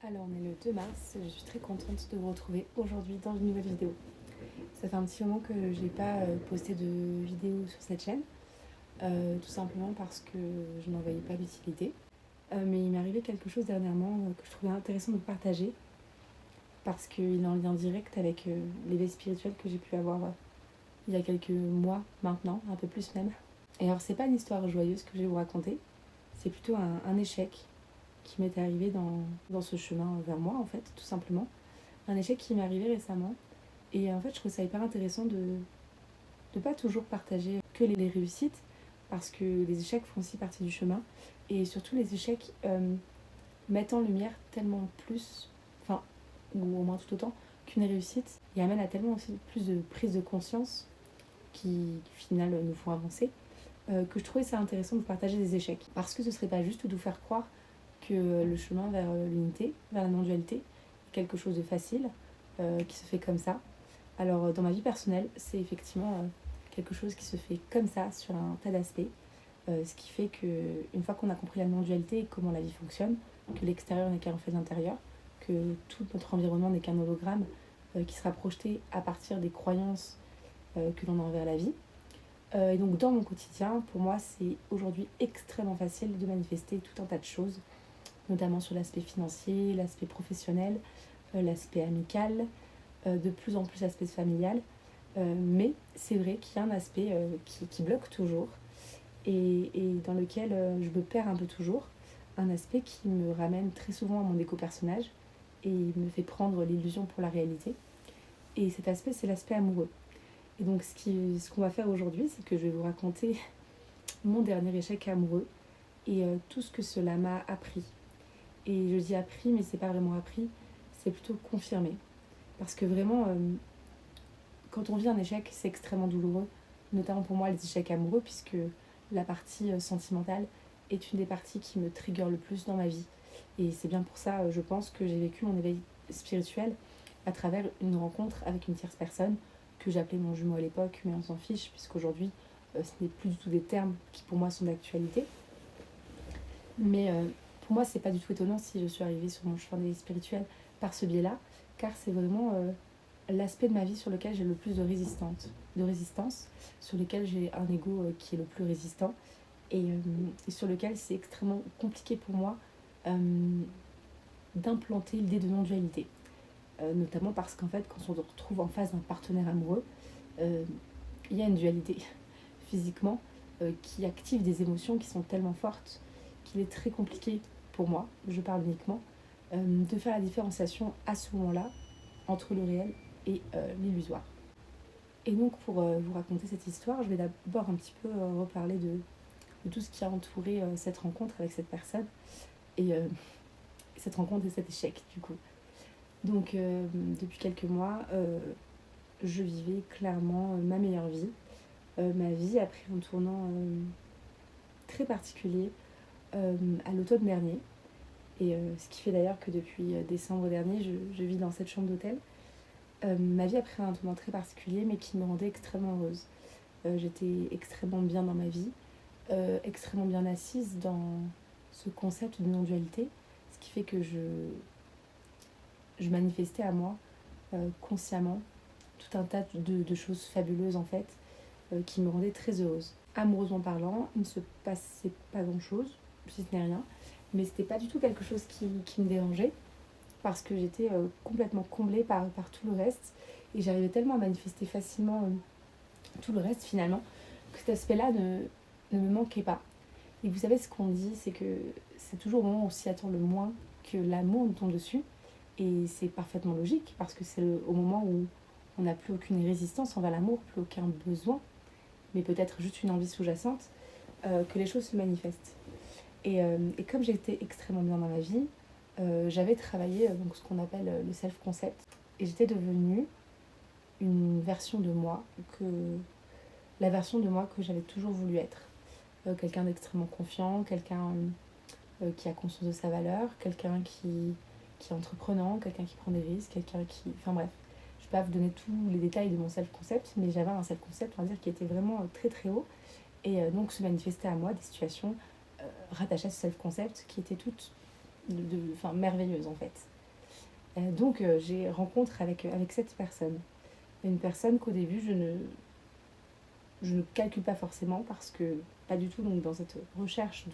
Alors on est le 2 mars, je suis très contente de vous retrouver aujourd'hui dans une nouvelle vidéo. Ça fait un petit moment que j'ai pas posté de vidéo sur cette chaîne, tout simplement parce que je n'en voyais pas l'utilité. Mais il m'est arrivé quelque chose dernièrement que je trouvais intéressant de partager, parce qu'il est en lien direct avec l'éveil spirituel que j'ai pu avoir il y a quelques mois maintenant, un peu plus même. Et alors c'est pas une histoire joyeuse que je vais vous raconter, c'est plutôt un échec qui m'est arrivé dans ce chemin vers moi, en fait, tout simplement. Un échec qui m'est arrivé récemment. Et en fait, je trouve ça hyper intéressant de ne pas toujours partager que les réussites, parce que les échecs font aussi partie du chemin. Et surtout, les échecs mettent en lumière tellement plus, enfin, ou au moins tout autant, qu'une réussite, et amènent à tellement aussi plus de prise de conscience qui, au final, nous font avancer, que je trouvais ça intéressant de partager des échecs. Parce que ce serait pas juste de vous faire croire que le chemin vers l'unité, vers la non-dualité, est quelque chose de facile, qui se fait comme ça. Alors dans ma vie personnelle, c'est effectivement quelque chose qui se fait comme ça sur un tas d'aspects, ce qui fait qu'une fois qu'on a compris la non-dualité et comment la vie fonctionne, que l'extérieur n'est qu'un reflet de l'intérieur, que tout notre environnement n'est qu'un hologramme qui sera projeté à partir des croyances que l'on a envers la vie. Et donc dans mon quotidien, pour moi, c'est aujourd'hui extrêmement facile de manifester tout un tas de choses, notamment sur l'aspect financier, l'aspect professionnel, l'aspect amical, de plus en plus l'aspect familial. Mais c'est vrai qu'il y a un aspect qui bloque toujours et dans lequel je me perds un peu toujours. Un aspect qui me ramène très souvent à mon éco-personnage et me fait prendre l'illusion pour la réalité. Et cet aspect, c'est l'aspect amoureux. Et donc ce qu'on va faire aujourd'hui, c'est que je vais vous raconter mon dernier échec amoureux et tout ce que cela m'a appris. Et je dis appris, mais c'est pas vraiment appris, c'est plutôt confirmé. Parce que vraiment, quand on vit un échec, c'est extrêmement douloureux, notamment pour moi les échecs amoureux, puisque la partie sentimentale est une des parties qui me trigger le plus dans ma vie. Et c'est bien pour ça, je pense, que j'ai vécu mon éveil spirituel à travers une rencontre avec une tierce personne, que j'appelais mon jumeau à l'époque, mais on s'en fiche, puisqu'aujourd'hui, ce n'est plus du tout des termes qui pour moi sont d'actualité. Mais pour moi, c'est pas du tout étonnant si je suis arrivée sur mon chemin d'éveil spirituel par ce biais-là, car c'est vraiment l'aspect de ma vie sur lequel j'ai le plus de résistance, sur lequel j'ai un ego qui est le plus résistant, et sur lequel c'est extrêmement compliqué pour moi d'implanter l'idée de non-dualité. Notamment parce qu'en fait, quand on se retrouve en face d'un partenaire amoureux, il y a une dualité physiquement qui active des émotions qui sont tellement fortes qu'il est très compliqué pour moi, je parle uniquement, de faire la différenciation à ce moment-là entre le réel et l'illusoire. Et donc pour vous raconter cette histoire, je vais d'abord un petit peu reparler de tout ce qui a entouré cette rencontre avec cette personne et cette rencontre et cet échec du coup. Donc depuis quelques mois, je vivais clairement ma meilleure vie. Ma vie a pris un tournant très particulier à l'automne dernier. Et ce qui fait d'ailleurs que depuis décembre dernier, je vis dans cette chambre d'hôtel. Ma vie a pris un tournant très particulier, mais qui me rendait extrêmement heureuse. J'étais extrêmement bien dans ma vie, extrêmement bien assise dans ce concept de non-dualité, ce qui fait que je manifestais à moi consciemment tout un tas de choses fabuleuses en fait, qui me rendaient très heureuse. Amoureusement parlant, il ne se passait pas grand-chose, si ce n'est rien, mais c'était pas du tout quelque chose qui me dérangeait, parce que j'étais complètement comblée par tout le reste, et j'arrivais tellement à manifester facilement tout le reste finalement, que cet aspect-là ne me manquait pas. Et vous savez ce qu'on dit, c'est que c'est toujours au moment où on s'y attend le moins que l'amour nous tombe dessus, et c'est parfaitement logique, parce que c'est au moment où on n'a plus aucune résistance envers l'amour, plus aucun besoin, mais peut-être juste une envie sous-jacente, que les choses se manifestent. Et comme j'étais extrêmement bien dans ma vie, j'avais travaillé donc, ce qu'on appelle le self-concept, et j'étais devenue une version de moi, la version de moi que j'avais toujours voulu être. Quelqu'un d'extrêmement confiant, quelqu'un qui a conscience de sa valeur, quelqu'un qui est entreprenant, quelqu'un qui prend des risques, quelqu'un qui... Enfin bref, je ne vais pas vous donner tous les détails de mon self-concept, mais j'avais un self-concept, on va dire, qui était vraiment très très haut, et donc se manifestait à moi des situations rattachées à ce self-concept qui étaient toutes merveilleuses en fait. Donc j'ai rencontre avec cette personne. Une personne qu'au début je ne calcule pas forcément parce que pas du tout donc, dans cette recherche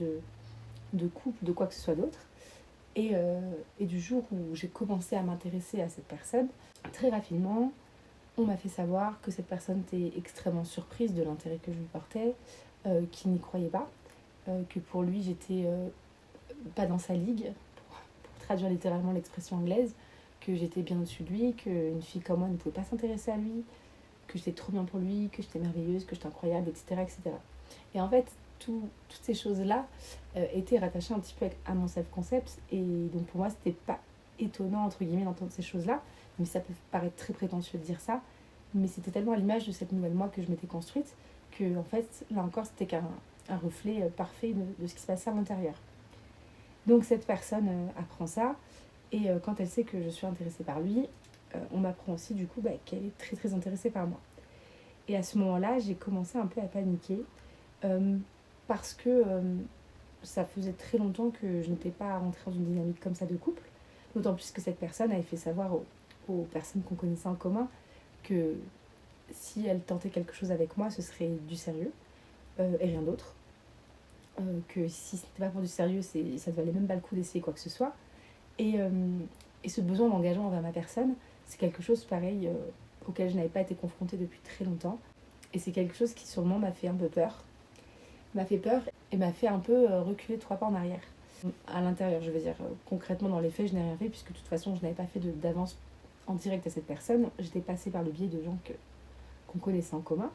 de couple, de quoi que ce soit d'autre. Et du jour où j'ai commencé à m'intéresser à cette personne, très rapidement, on m'a fait savoir que cette personne était extrêmement surprise de l'intérêt que je lui portais, qu'il n'y croyait pas, que pour lui j'étais pas dans sa ligue, pour traduire littéralement l'expression anglaise, que j'étais bien au-dessus de lui, qu'une fille comme moi ne pouvait pas s'intéresser à lui, que j'étais trop bien pour lui, que j'étais merveilleuse, que j'étais incroyable, etc. etc. Et en fait, toutes ces choses-là étaient rattachées un petit peu à mon self-concept. Et donc pour moi, c'était pas étonnant, entre guillemets, d'entendre ces choses-là. Mais ça peut paraître très prétentieux de dire ça. Mais c'était tellement à l'image de cette nouvelle moi que je m'étais construite que, en fait, là encore, c'était qu'un reflet parfait de ce qui se passait à l'intérieur. Donc cette personne apprend ça. Et quand elle sait que je suis intéressée par lui, on m'apprend aussi du coup qu'elle est très très intéressée par moi. Et à ce moment-là, j'ai commencé un peu à paniquer euh, parce que ça faisait très longtemps que je n'étais pas rentrée dans une dynamique comme ça de couple. D'autant plus que cette personne avait fait savoir aux personnes qu'on connaissait en commun que si elle tentait quelque chose avec moi, ce serait du sérieux et rien d'autre. Que si ce n'était pas pour du sérieux, ça ne valait même pas le coup d'essayer quoi que ce soit. Et, euh, et ce besoin d'engagement envers ma personne, c'est quelque chose pareil auquel je n'avais pas été confrontée depuis très longtemps. Et c'est quelque chose qui sûrement m'a fait un peu peur. M'a fait peur et m'a fait un peu reculer 3 pas en arrière. À l'intérieur, je veux dire, concrètement dans les faits, je n'ai rien fait puisque de toute façon, je n'avais pas fait d'avance en direct à cette personne. J'étais passée par le biais de gens qu'on connaissait en commun.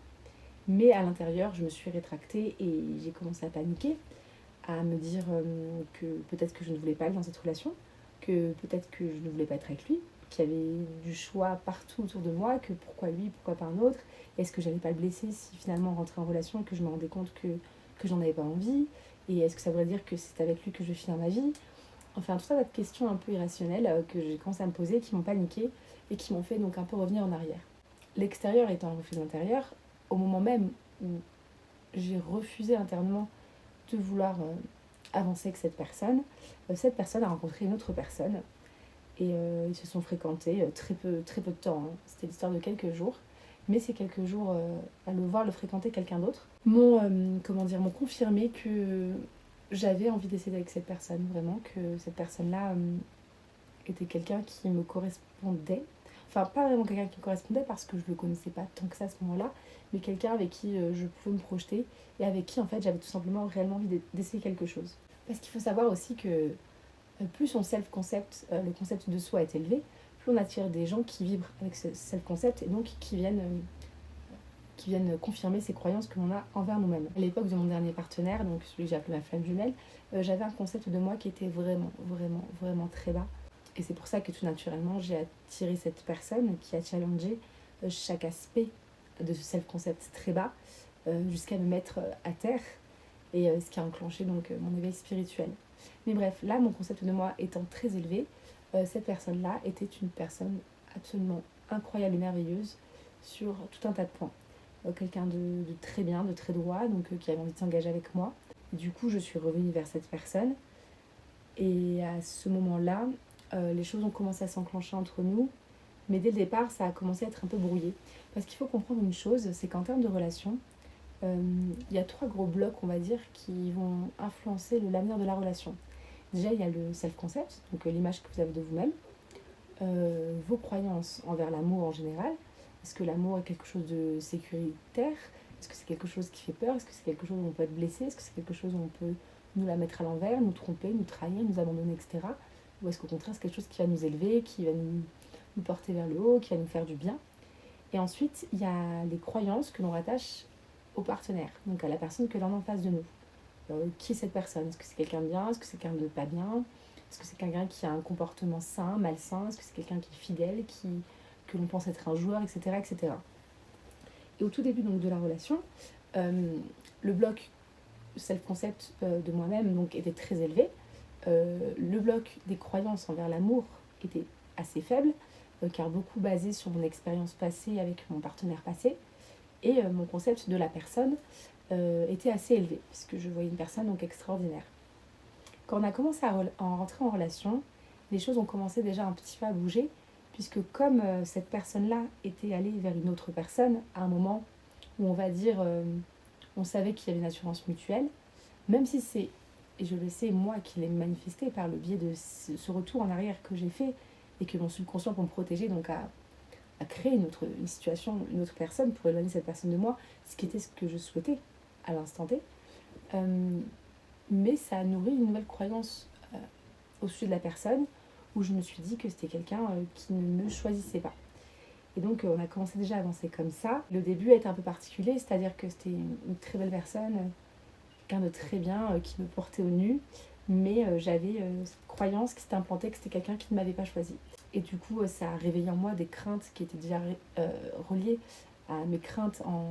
Mais à l'intérieur, je me suis rétractée et j'ai commencé à paniquer, à me dire que peut-être que je ne voulais pas être dans cette relation, que peut-être que je ne voulais pas être avec lui, qu'il y avait du choix partout autour de moi, que pourquoi lui, pourquoi pas un autre, est-ce que j'allais pas le blesser si finalement on rentrait en relation et que je me rendais compte que j'en avais pas envie, et est-ce que ça voudrait dire que c'est avec lui que je vais finir ma vie. Enfin, tout ça, de questions un peu irrationnelles que j'ai commencé à me poser, qui m'ont paniqué et qui m'ont fait donc un peu revenir en arrière. L'extérieur étant un reflet de l'intérieur, au moment même où j'ai refusé internement de vouloir avancer avec cette personne a rencontré une autre personne et ils se sont fréquentés très peu de temps, hein. C'était l'histoire de quelques jours, mais ces quelques jours à le voir le fréquenter quelqu'un d'autre m'ont confirmé que j'avais envie d'essayer avec cette personne, vraiment, que cette personne-là était quelqu'un qui me correspondait. Enfin, pas vraiment quelqu'un qui me correspondait parce que je le connaissais pas tant que ça à ce moment-là, mais quelqu'un avec qui je pouvais me projeter et avec qui en fait j'avais tout simplement réellement envie d'essayer quelque chose. Parce qu'il faut savoir aussi que plus son self-concept, le concept de soi est élevé, plus on attire des gens qui vibrent avec ce self-concept et donc qui viennent confirmer ces croyances que l'on a envers nous-mêmes. À l'époque de mon dernier partenaire, donc celui que j'ai appelé ma flamme jumelle, j'avais un concept de moi qui était vraiment, vraiment, vraiment très bas. Et c'est pour ça que tout naturellement, j'ai attiré cette personne qui a challengé chaque aspect de ce self-concept très bas jusqu'à me mettre à terre et ce qui a enclenché donc mon éveil spirituel. Mais bref, là, mon concept de moi étant très élevé, cette personne-là était une personne absolument incroyable et merveilleuse sur tout un tas de points. Quelqu'un de très bien, de très droit, donc qui avait envie de s'engager avec moi. Et du coup, je suis revenue vers cette personne. Et à ce moment-là, les choses ont commencé à s'enclencher entre nous. Mais dès le départ, ça a commencé à être un peu brouillé. Parce qu'il faut comprendre une chose, c'est qu'en termes de relation, il y a 3 gros blocs, on va dire, qui vont influencer l'avenir de la relation. Déjà, il y a le self-concept, donc l'image que vous avez de vous-même, vos croyances envers l'amour en général. Est-ce que l'amour est quelque chose de sécuritaire? Est-ce que c'est quelque chose qui fait peur? Est-ce que c'est quelque chose où on peut être blessé? Est-ce que c'est quelque chose où on peut nous la mettre à l'envers, nous tromper, nous trahir, nous abandonner, etc. Ou est-ce qu'au contraire, c'est quelque chose qui va nous élever, qui va nous porter vers le haut, qui va nous faire du bien? Et ensuite, il y a les croyances que l'on rattache au partenaire, donc à la personne que l'on a en face de nous. Qui est cette personne? Est-ce que c'est quelqu'un de bien? Est-ce que c'est quelqu'un de pas bien? Est-ce que c'est quelqu'un qui a un comportement sain, malsain? Est-ce que c'est quelqu'un qui est fidèle, que l'on pense être un joueur, etc., etc. Et au tout début donc, de la relation, le bloc self-concept de moi-même donc, était très élevé. Le bloc des croyances envers l'amour était assez faible, car beaucoup basé sur mon expérience passée avec mon partenaire passé. Et mon concept de la personne était assez élevé, puisque je voyais une personne donc extraordinaire. Quand on a commencé à rentrer en relation, les choses ont commencé déjà un petit peu à bouger, puisque comme cette personne-là était allée vers une autre personne, à un moment où on va dire, on savait qu'il y avait une assurance mutuelle, même si c'est, et je le sais, moi qui l'ai manifesté par le biais de ce retour en arrière que j'ai fait, et que mon subconscient pour me protéger, donc à créer une situation, une autre personne pour éloigner cette personne de moi, ce qui était ce que je souhaitais à l'instant T. Euh, mais ça a nourri une nouvelle croyance au sujet de la personne, où je me suis dit que c'était quelqu'un qui ne me choisissait pas. Et donc on a commencé déjà à avancer comme ça. Le début a été un peu particulier, c'est-à-dire que c'était une très belle personne, quelqu'un de très bien, qui me portait au nu, mais j'avais cette croyance qui s'était implantée que c'était quelqu'un qui ne m'avait pas choisi. Et du coup, ça a réveillé en moi des craintes qui étaient déjà reliées à mes craintes en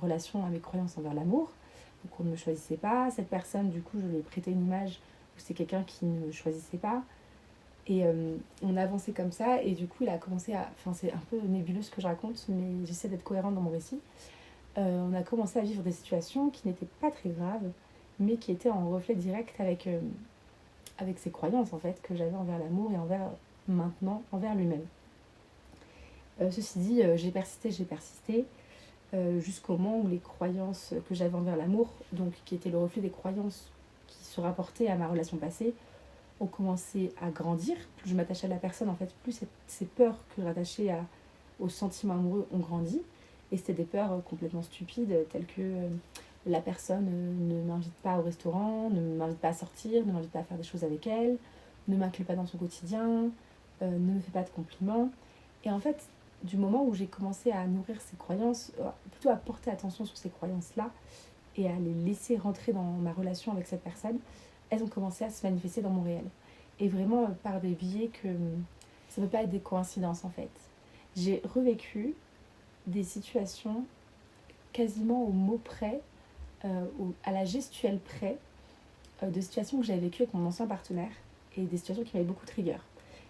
relation à mes croyances envers l'amour. Donc on ne me choisissait pas. Cette personne, du coup, je lui ai prêté une image où c'est quelqu'un qui ne me choisissait pas. Et on a avancé comme ça. Et du coup, il a commencé à... Enfin, c'est un peu nébuleux ce que je raconte, mais j'essaie d'être cohérente dans mon récit. On a commencé à vivre des situations qui n'étaient pas très graves, mais qui étaient en reflet direct avec ces croyances, en fait, que j'avais envers l'amour et maintenant, envers lui-même. Ceci dit, j'ai persisté, jusqu'au moment où les croyances que j'avais envers l'amour, donc qui étaient le reflet des croyances qui se rapportaient à ma relation passée, ont commencé à grandir. Plus je m'attachais à la personne, en fait, plus ces peurs que je rattachais aux sentiments amoureux ont grandi. Et c'était des peurs complètement stupides, telles que la personne ne m'invite pas au restaurant, ne m'invite pas à sortir, ne m'invite pas à faire des choses avec elle, ne m'inclut pas dans son quotidien, ne me fait pas de compliments. Et en fait, du moment où j'ai commencé à nourrir ces croyances, plutôt à porter attention sur ces croyances-là et à les laisser rentrer dans ma relation avec cette personne, elles ont commencé à se manifester dans mon réel. Et vraiment par des biais que ça ne peut pas être des coïncidences en fait. J'ai revécu des situations quasiment au mot près, à la gestuelle près, de situations que j'avais vécues avec mon ancien partenaire et des situations qui m'avaient beaucoup trigger.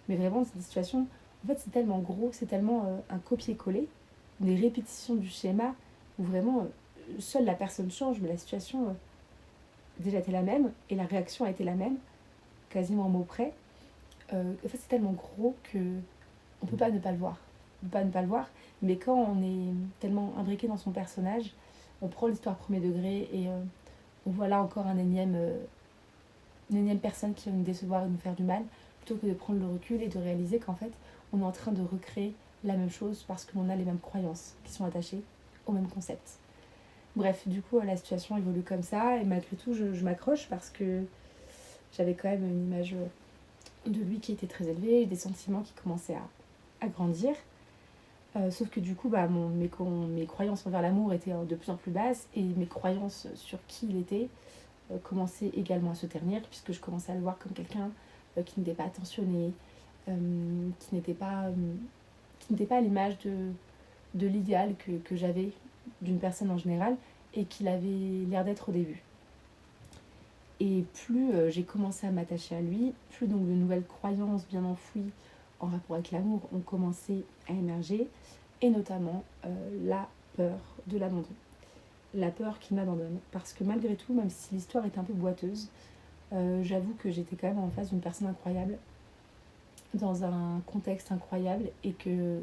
Mais vraiment, c'est des situations, en fait, c'est tellement gros, c'est tellement un copier-coller, des répétitions du schéma où vraiment seule la personne change, mais la situation déjà était la même et la réaction a été la même, quasiment au mot près. En fait, c'est tellement gros que on peut pas ne pas le voir. On peut pas ne pas le voir, mais quand on est tellement imbriqué dans son personnage, on prend l'histoire premier degré et on voit là encore une énième personne qui va nous décevoir et nous faire du mal, plutôt que de prendre le recul et de réaliser qu'en fait, on est en train de recréer la même chose parce qu'on a les mêmes croyances qui sont attachées au même concept. Bref, du coup, la situation évolue comme ça, et malgré tout, je m'accroche parce que j'avais quand même une image de lui qui était très élevée, des sentiments qui commençaient à grandir. Sauf que du coup, mes croyances envers l'amour étaient de plus en plus basses, et mes croyances sur qui il était commençaient également à se ternir, puisque je commençais à le voir comme quelqu'un qui n'était pas attentionné, qui n'était pas à l'image de l'idéal que j'avais d'une personne en général, et qu'il avait l'air d'être au début. Et plus j'ai commencé à m'attacher à lui, plus donc de nouvelles croyances bien enfouies en rapport avec l'amour ont commencé à émerger, et notamment la peur de l'abandon. La peur qu'il m'abandonne. Parce que malgré tout, même si l'histoire est un peu boiteuse, j'avoue que j'étais quand même en face d'une personne incroyable, dans un contexte incroyable, et que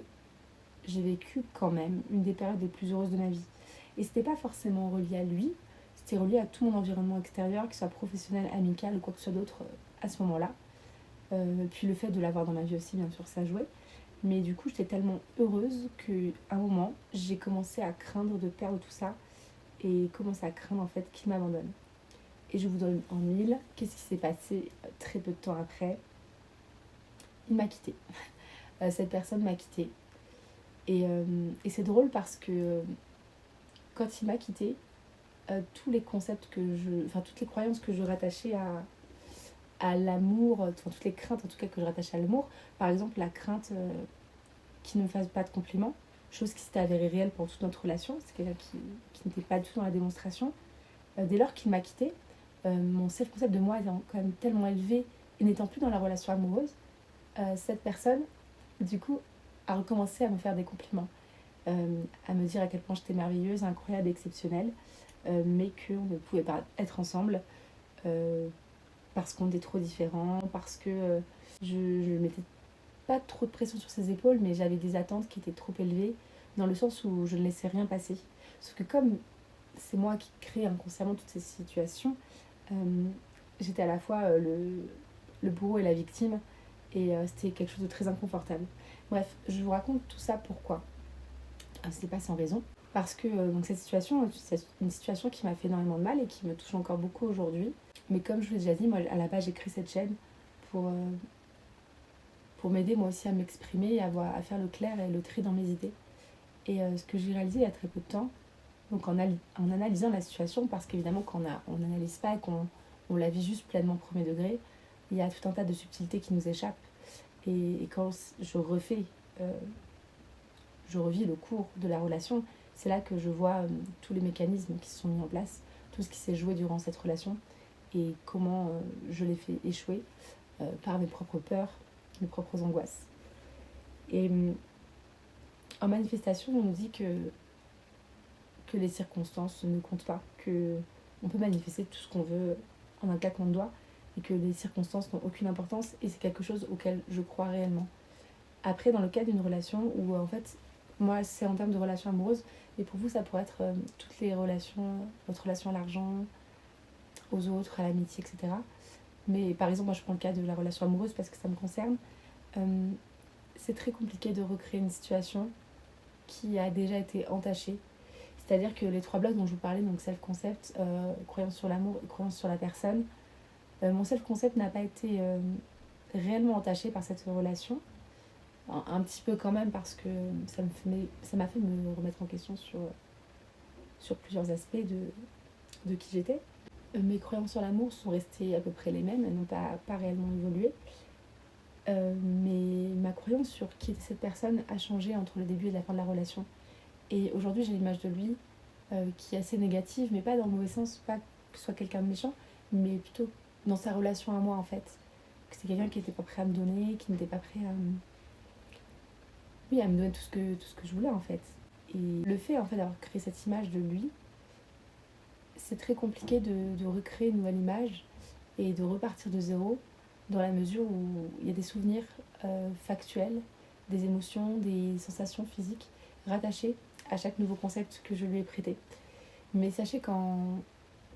j'ai vécu quand même une des périodes les plus heureuses de ma vie. Et c'était pas forcément relié à lui, c'était relié à tout mon environnement extérieur, qu'il soit professionnel, amical ou quoi que ce soit d'autre à ce moment-là. Puis le fait de l'avoir dans ma vie aussi, bien sûr, ça jouait. Mais du coup, j'étais tellement heureuse qu'à un moment, j'ai commencé à craindre de perdre tout ça et commencer à craindre en fait qu'il m'abandonne. Et je vous donne en mille, qu'est-ce qui s'est passé très peu de temps après? Il m'a quittée. Cette personne m'a quittée. Et c'est drôle parce que quand il m'a quittée, tous les concepts toutes les croyances que je rattachais à l'amour, enfin toutes les craintes en tout cas que je rattachais à l'amour, par exemple la crainte qu'il ne me fasse pas de compliments, chose qui s'était avérée réelle pour toute notre relation, c'est quelqu'un qui n'était pas du tout dans la démonstration. Dès lors qu'il m'a quittée, mon self-concept de moi étant quand même tellement élevé et n'étant plus dans la relation amoureuse, cette personne, du coup, a recommencé à me faire des compliments, à me dire à quel point j'étais merveilleuse, incroyable, exceptionnelle, mais qu'on ne pouvait pas être ensemble parce qu'on était trop différents, parce que Je ne mettais pas trop de pression sur ses épaules, mais j'avais des attentes qui étaient trop élevées, dans le sens où je ne laissais rien passer. Sauf que comme c'est moi qui crée inconsciemment toutes ces situations, j'étais à la fois le bourreau et la victime, et c'était quelque chose de très inconfortable. Bref, je vous raconte tout ça pourquoi. C'est pas sans raison. Parce que donc cette situation, c'est une situation qui m'a fait énormément de mal et qui me touche encore beaucoup aujourd'hui. Mais comme je vous l'ai déjà dit, moi à la base j'ai créé cette chaîne pour m'aider moi aussi à m'exprimer, à faire le clair et le tri dans mes idées. Et ce que j'ai réalisé il y a très peu de temps, donc en analysant la situation, parce qu'évidemment quand on n'analyse pas et qu'on la vit juste pleinement premier degré, il y a tout un tas de subtilités qui nous échappent. Et quand je revis le cours de la relation, c'est là que je vois tous les mécanismes qui se sont mis en place, tout ce qui s'est joué durant cette relation et comment je l'ai fait échouer par mes propres peurs, mes propres angoisses. Et en manifestation, on nous dit que les circonstances ne comptent pas, qu'on peut manifester tout ce qu'on veut en un claquement de doigts et que les circonstances n'ont aucune importance, et c'est quelque chose auquel je crois réellement. Après, dans le cas d'une relation où en fait, moi c'est en termes de relations amoureuses, mais pour vous ça pourrait être toutes les relations, votre relation à l'argent, aux autres, à l'amitié, etc. Mais par exemple, moi je prends le cas de la relation amoureuse parce que ça me concerne. C'est très compliqué de recréer une situation qui a déjà été entachée. C'est-à-dire que les 3 blocs dont je vous parlais, donc self-concept, croyance sur l'amour et croyance sur la personne, mon self-concept n'a pas été réellement entaché par cette relation. Un petit peu quand même, parce que ça m'a fait me remettre en question sur plusieurs aspects de qui j'étais. Mes croyances sur l'amour sont restées à peu près les mêmes, elles n'ont pas réellement évolué. Mais ma croyance sur qui était cette personne a changé entre le début et la fin de la relation. Et aujourd'hui, j'ai l'image de lui qui est assez négative, mais pas dans le mauvais sens, pas que ce soit quelqu'un de méchant, mais plutôt dans sa relation à moi en fait. Que c'est quelqu'un qui n'était pas prêt à me donner, qui n'était pas prêt à me donner tout ce que je voulais en fait. Et le fait en fait d'avoir créé cette image de lui, c'est très compliqué de recréer une nouvelle image et de repartir de zéro, dans la mesure où il y a des souvenirs factuels, des émotions, des sensations physiques rattachées à chaque nouveau concept que je lui ai prêté. Mais sachez qu'en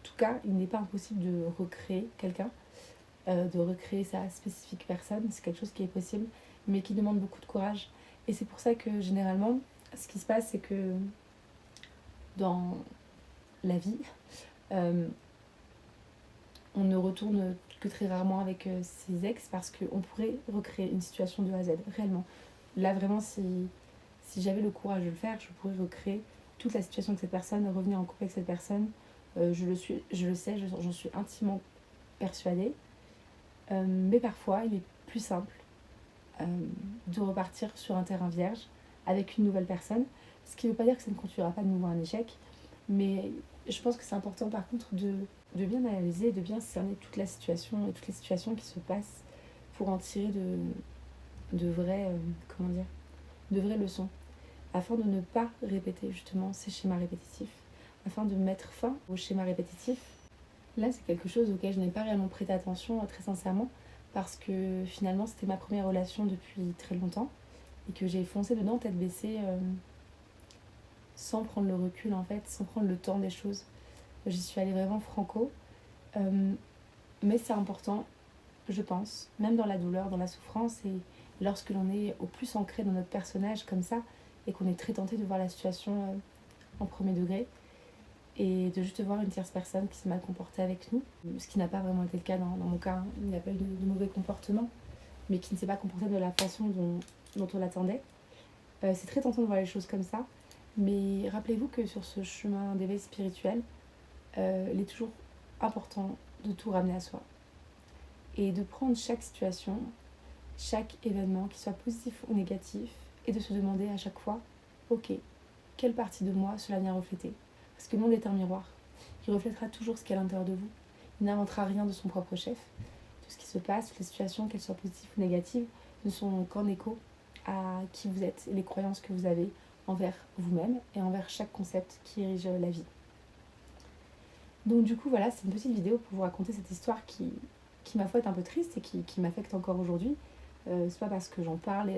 tout cas, il n'est pas impossible de recréer quelqu'un, de recréer sa spécifique personne. C'est quelque chose qui est possible, mais qui demande beaucoup de courage. Et c'est pour ça que généralement, ce qui se passe, c'est que dans la vie, on ne retourne que très rarement avec ses ex, parce qu'on pourrait recréer une situation de A à Z, réellement. Là, vraiment, si j'avais le courage de le faire, je pourrais recréer toute la situation de cette personne, revenir en couple avec cette personne. Je le sais, j'en suis intimement persuadée. Mais parfois, il est plus simple de repartir sur un terrain vierge avec une nouvelle personne. Ce qui ne veut pas dire que ça ne conduira pas de nouveau à un échec. Mais je pense que c'est important par contre de bien analyser, de bien cerner toute la situation et toutes les situations qui se passent pour en tirer de vraies, de vraies leçons, afin de ne pas répéter justement ces schémas répétitifs, afin de mettre fin aux schémas répétitifs. Là, c'est quelque chose auquel je n'ai pas réellement prêté attention, très sincèrement, parce que finalement, c'était ma première relation depuis très longtemps et que j'ai foncé dedans tête baissée, sans prendre le recul en fait, sans prendre le temps des choses. J'y suis allée vraiment franco, mais c'est important, je pense, même dans la douleur, dans la souffrance, et lorsque l'on est au plus ancré dans notre personnage comme ça, et qu'on est très tenté de voir la situation en premier degré, et de juste voir une tierce personne qui s'est mal comportée avec nous, ce qui n'a pas vraiment été le cas dans mon cas, hein. Il n'y a pas eu de mauvais comportement, mais qui ne s'est pas comporté de la façon dont on l'attendait. C'est très tentant de voir les choses comme ça, mais rappelez-vous que sur ce chemin d'éveil spirituel, il est toujours important de tout ramener à soi et de prendre chaque situation, chaque événement, qu'il soit positif ou négatif, et de se demander à chaque fois, ok, quelle partie de moi cela vient refléter? Parce que le monde est un miroir, il reflètera toujours ce qu'il y a à l'intérieur de vous. Il n'inventera rien de son propre chef. Tout ce qui se passe, toutes les situations, qu'elles soient positives ou négatives, ne sont qu'en écho à qui vous êtes et les croyances que vous avez envers vous-même et envers chaque concept qui érige la vie. Donc du coup voilà, c'est une petite vidéo pour vous raconter cette histoire qui ma foi est un peu triste et qui m'affecte encore aujourd'hui, C'est pas parce que j'en parle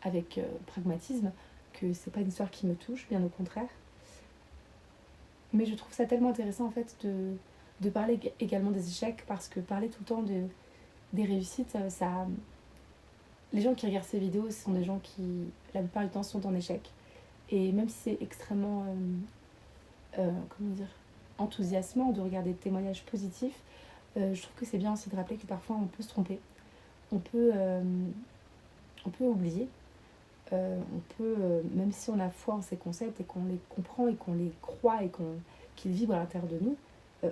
avec pragmatisme que c'est pas une histoire qui me touche, bien au contraire. Mais je trouve ça tellement intéressant en fait de parler également des échecs, parce que parler tout le temps des réussites, ça... Les gens qui regardent ces vidéos, ce sont des gens qui, la plupart du temps, sont en échec. Et même si c'est extrêmement, comment dire, enthousiasmant de regarder des témoignages positifs, je trouve que c'est bien aussi de rappeler que parfois on peut se tromper. On peut, on peut oublier. Même si on a foi en ces concepts et qu'on les comprend et qu'on les croit et qu'ils vibrent à l'intérieur de nous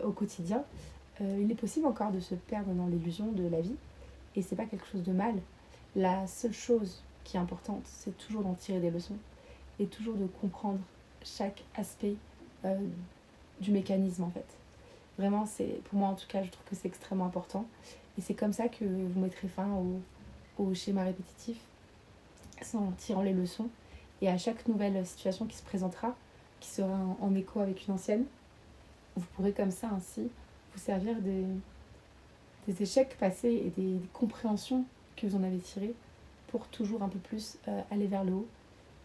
au quotidien, il est possible encore de se perdre dans l'illusion de la vie. Et c'est pas quelque chose de mal. La seule chose qui est importante, c'est toujours d'en tirer des leçons et toujours de comprendre chaque aspect euh, du mécanisme en fait. Vraiment, pour moi en tout cas, je trouve que c'est extrêmement important. Et c'est comme ça que vous mettrez fin au schéma répétitif, en tirant les leçons. Et à chaque nouvelle situation qui se présentera, qui sera en écho avec une ancienne, vous pourrez comme ça ainsi vous servir des échecs passés et des compréhensions que vous en avez tirées pour toujours un peu plus aller vers le haut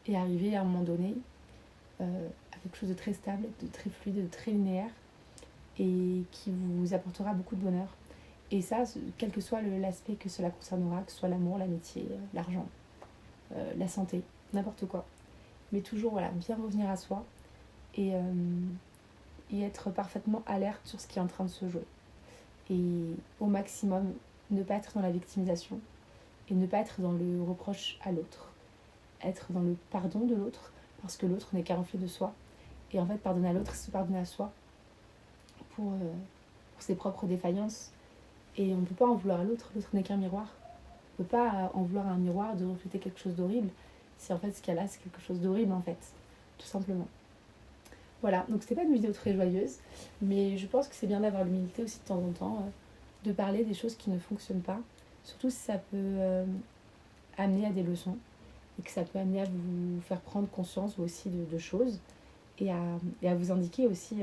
et arriver à un moment donné à quelque chose de très stable, de très fluide, de très linéaire et qui vous apportera beaucoup de bonheur. Et ça, quel que soit l'aspect que cela concernera, que ce soit l'amour, l'amitié, l'argent, la santé, n'importe quoi. Mais toujours, voilà, bien revenir à soi et, et être parfaitement alerte sur ce qui est en train de se jouer. Et au maximum, ne pas être dans la victimisation et ne pas être dans le reproche à l'autre. Être dans le pardon de l'autre, parce que l'autre n'est qu'un reflet de soi. Et en fait, pardonner à l'autre, c'est se pardonner à soi pour ses propres défaillances. Et on ne peut pas en vouloir à l'autre, l'autre n'est qu'un miroir. On ne peut pas en vouloir à un miroir de refléter quelque chose d'horrible, si en fait ce qu'il y a là, c'est quelque chose d'horrible en fait, tout simplement. Voilà, donc c'était pas une vidéo très joyeuse, mais je pense que c'est bien d'avoir l'humilité aussi de temps en temps, de parler des choses qui ne fonctionnent pas, surtout si ça peut amener à des leçons, et que ça peut amener à vous faire prendre conscience vous aussi de choses, et à vous indiquer aussi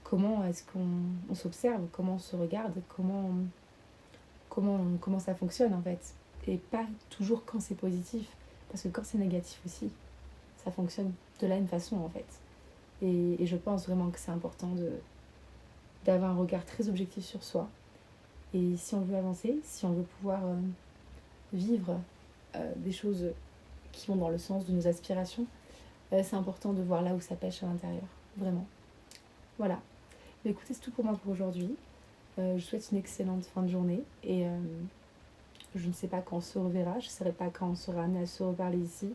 comment est-ce qu'on s'observe, comment on se regarde, comment ça fonctionne en fait. Et pas toujours quand c'est positif, parce que quand c'est négatif aussi, ça fonctionne de la même façon en fait. Et je pense vraiment que c'est important d'avoir un regard très objectif sur soi. Et si on veut avancer, si on veut pouvoir vivre des choses qui vont dans le sens de nos aspirations, c'est important de voir là où ça pêche à l'intérieur, vraiment. Voilà. Mais écoutez, c'est tout pour moi pour aujourd'hui. Je vous souhaite une excellente fin de journée et je ne sais pas quand on se reverra, je ne saurais pas quand on sera amené à se reparler ici.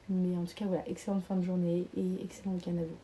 Mais en tout cas, voilà, excellente fin de journée et excellent week-end à vous.